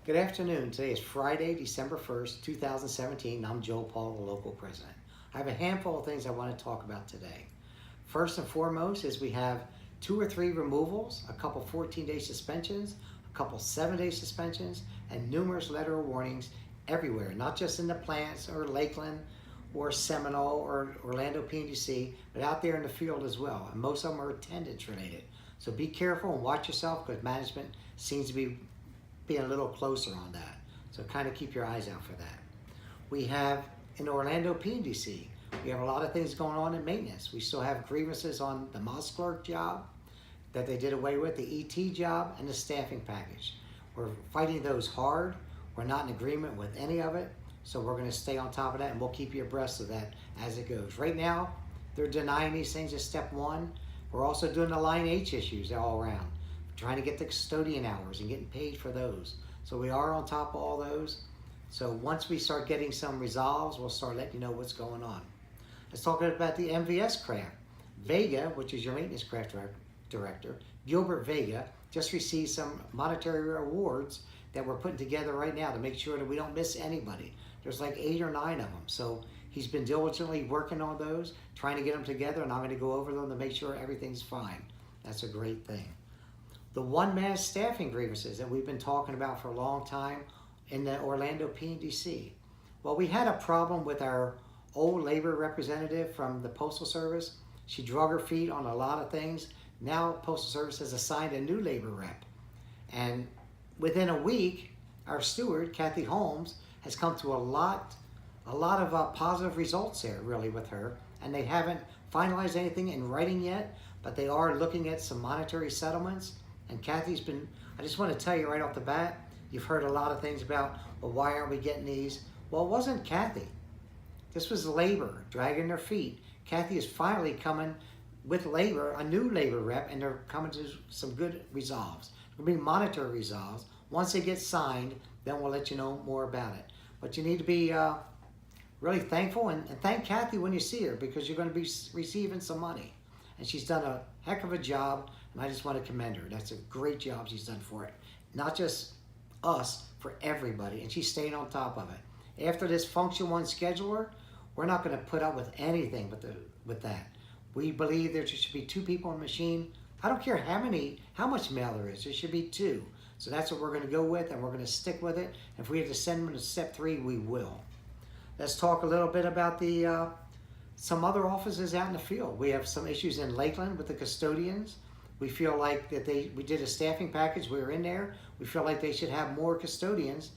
Good afternoon. Today is Friday, December 1st, 2017. I'm Joe Paul, the local president. I have a handful of things I want to talk about today. First and foremost is we have 2 or 3 removals, a couple 14-day suspensions, a couple 7-day suspensions, and numerous letter of warnings everywhere, not just in the plants or Lakeland or Seminole or Orlando PNDC, but out there in the field as well. And most of them are attendance related. So be careful and watch yourself because management seems to be being a little closer on that. So kind of keep your eyes out for that. We have in Orlando PNDC, we have a lot of things going on in maintenance. We still have grievances on the Moss clerk job that they did away with, the ET job, and the staffing package. We're fighting those hard. We're not in agreement with any of it. So we're going to stay on top of that and we'll keep you abreast of that as it goes. Right now, they're denying these things as step 1. We're also doing the line H issues all around, trying to get the custodian hours and getting paid for those. So we are on top of all those. So once we start getting some resolves, we'll start letting you know what's going on. Let's talk about the MVS craft. Vega, which is your maintenance craft director, Gilbert Vega, just received some monetary awards that we're putting together right now to make sure that we don't miss anybody. There's like 8 or 9 of them. So he's been diligently working on those, trying to get them together, and I'm going to go over them to make sure everything's fine. That's a great thing. The one-man staffing grievances that we've been talking about for a long time in the Orlando PNDC. Well, we had a problem with our old labor representative from the Postal Service. She drug her feet on a lot of things. Now Postal Service has assigned a new labor rep. And within a week, our steward, Kathy Holmes, has come to a lot of positive results there, really, with her. And they haven't finalized anything in writing yet, but they are looking at some monetary settlements. And Kathy's been, I just want to tell you right off the bat, you've heard a lot of things about, well, why aren't we getting these? Well, it wasn't Kathy. This was labor dragging their feet. Kathy is finally coming with labor, a new labor rep, and they're coming to some good resolves. There'll be monetary resolves. Once they get signed, then we'll let you know more about it. But you need to be really thankful and thank Kathy when you see her because you're going to be receiving some money. And she's done a heck of a job, and I just want to commend her. That's a great job she's done for it. Not just us, for everybody, and she's staying on top of it. After this Function 1 scheduler, we're not going to put up with anything with that. We believe there should be 2 people in the machine. I don't care how much mail there is. There should be 2. So that's what we're going to go with, and we're going to stick with it. If we have to send them to step 3, we will. Let's talk a little bit about the some other offices out in the field. We have some issues in Lakeland with the custodians. We feel like that we did a staffing package. We were in there. We feel like they should have more custodians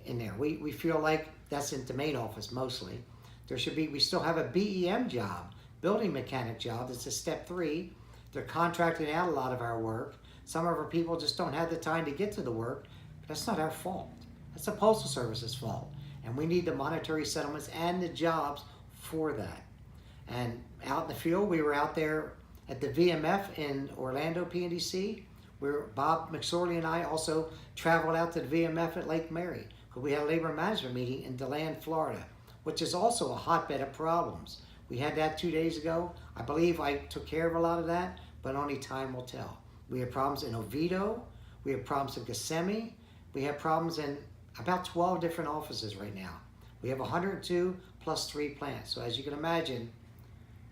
in there. We feel like that's in the main office mostly. There should be. We still have a BEM job, building mechanic job. That's a step 3. They're contracting out a lot of our work. Some of our people just don't have the time to get to the work. But that's not our fault. That's the Postal Service's fault. And we need the monetary settlements and the jobs for that. And out in the field, we were out there at the VMF in Orlando PNDC, where Bob McSorley and I also traveled out to the VMF at Lake Mary, because we had a labor management meeting in DeLand, Florida, which is also a hotbed of problems. We had that 2 days ago. I believe I took care of a lot of that, but only time will tell. We have problems in Oviedo. We have problems in Kissimmee. We have problems in about 12 different offices right now. We have 102 plus 3 plants. So as you can imagine,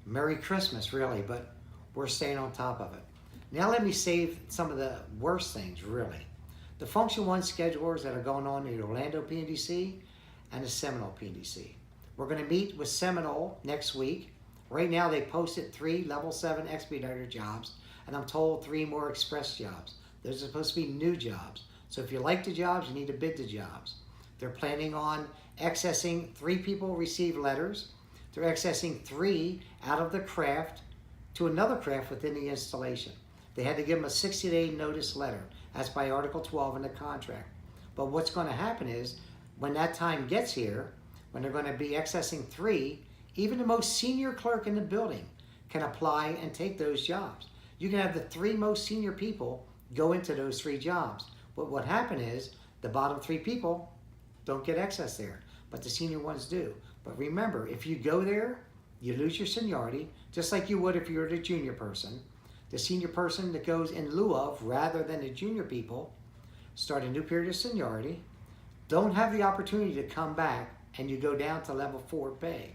Merry Christmas, really, but we're staying on top of it. Now let me save some of the worst things, really. The Function 1 schedulers that are going on in Orlando PNDC and the Seminole PNDC. We're going to meet with Seminole next week. Right now they posted 3 level 7 expediter jobs, and I'm told 3 more express jobs. Those are supposed to be new jobs. So if you like the jobs, you need to bid the jobs. They're planning on accessing 3 people receive letters. They're accessing 3 out of the craft to another craft within the installation. They had to give them a 60-day notice letter, as by Article 12 in the contract. But what's going to happen is, when that time gets here, when they're going to be accessing 3, even the most senior clerk in the building can apply and take those jobs. You can have the 3 most senior people go into those 3 jobs. But what happened is, the bottom 3 people don't get access there, but the senior ones do. But remember, if you go there, you lose your seniority, just like you would if you were the junior person. The senior person that goes in lieu of, rather than the junior people, start a new period of seniority. don't have the opportunity to come back and you go down to level 4 pay.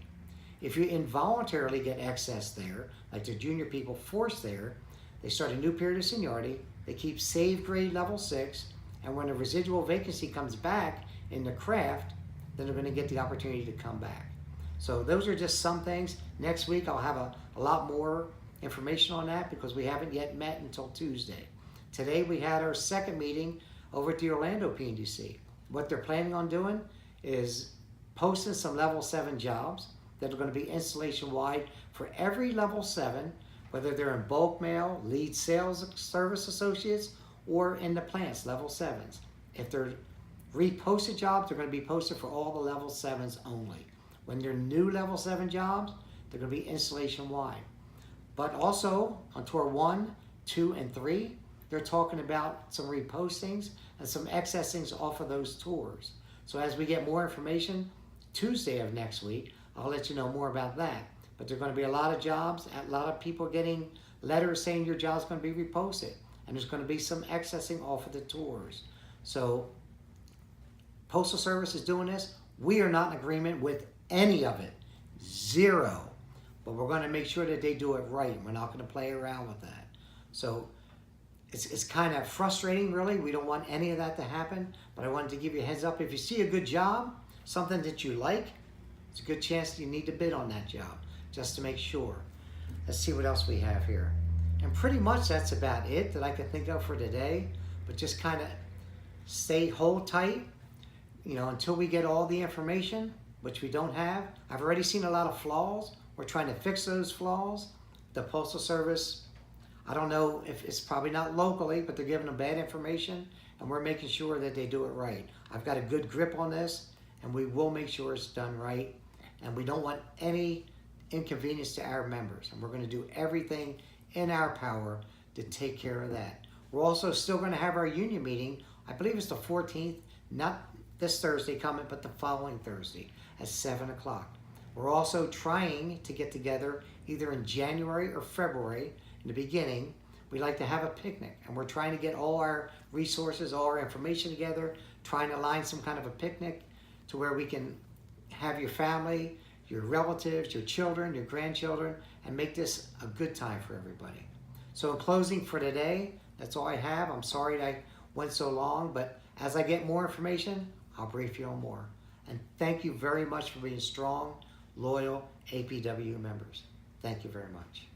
If you involuntarily get excess there, like the junior people forced there, they start a new period of seniority, they keep save grade level 6, and when a residual vacancy comes back in the craft, then they're going to get the opportunity to come back. So those are just some things. Next week I'll have a lot more information on that because we haven't yet met until Tuesday. Today we had our second meeting over at the Orlando PNDC. What they're planning on doing is posting some level 7 jobs that are going to be installation wide for every level 7, whether they're in bulk mail, lead sales service associates, or in the plants, level 7s. If they're reposted jobs, they're going to be posted for all the level 7s only. When they're new level 7 jobs, they're going to be installation wide. But also on tour 1, 2, and 3, they're talking about some repostings and some accessings off of those tours. So as we get more information, Tuesday of next week, I'll let you know more about that. But there are going to be a lot of jobs, a lot of people getting letters saying your job's going to be reposted. And there's going to be some accessing off of the tours. So Postal Service is doing this. We are not in agreement with any of it. Zero. But we're going to make sure that they do it right. We're not going to play around with that. So it's kind of frustrating, really. We don't want any of that to happen. But I wanted to give you a heads up. If you see a good job, something that you like, it's a good chance you need to bid on that job just to make sure. Let's see what else we have here. And pretty much that's about it that I can think of for today. But just kind of hold tight, until we get all the information, which we don't have. I've already seen a lot of flaws. We're trying to fix those flaws. The Postal Service, I don't know if it's probably not locally, but they're giving them bad information, and we're making sure that they do it right. I've got a good grip on this, and we will make sure it's done right. And we don't want any inconvenience to our members. And we're going to do everything in our power to take care of that. We're also still going to have our union meeting. I believe it's the 14th, not this Thursday coming, but the following Thursday at 7 o'clock. We're also trying to get together either in January or February. In the beginning, we like to have a picnic, and we're trying to get all our resources, all our information together, trying to line some kind of a picnic to where we can have your family, your relatives, your children, your grandchildren, and make this a good time for everybody. So in closing for today, that's all I have. I'm sorry that I went so long, but as I get more information, I'll brief you on more. And thank you very much for being strong, loyal APW members. Thank you very much.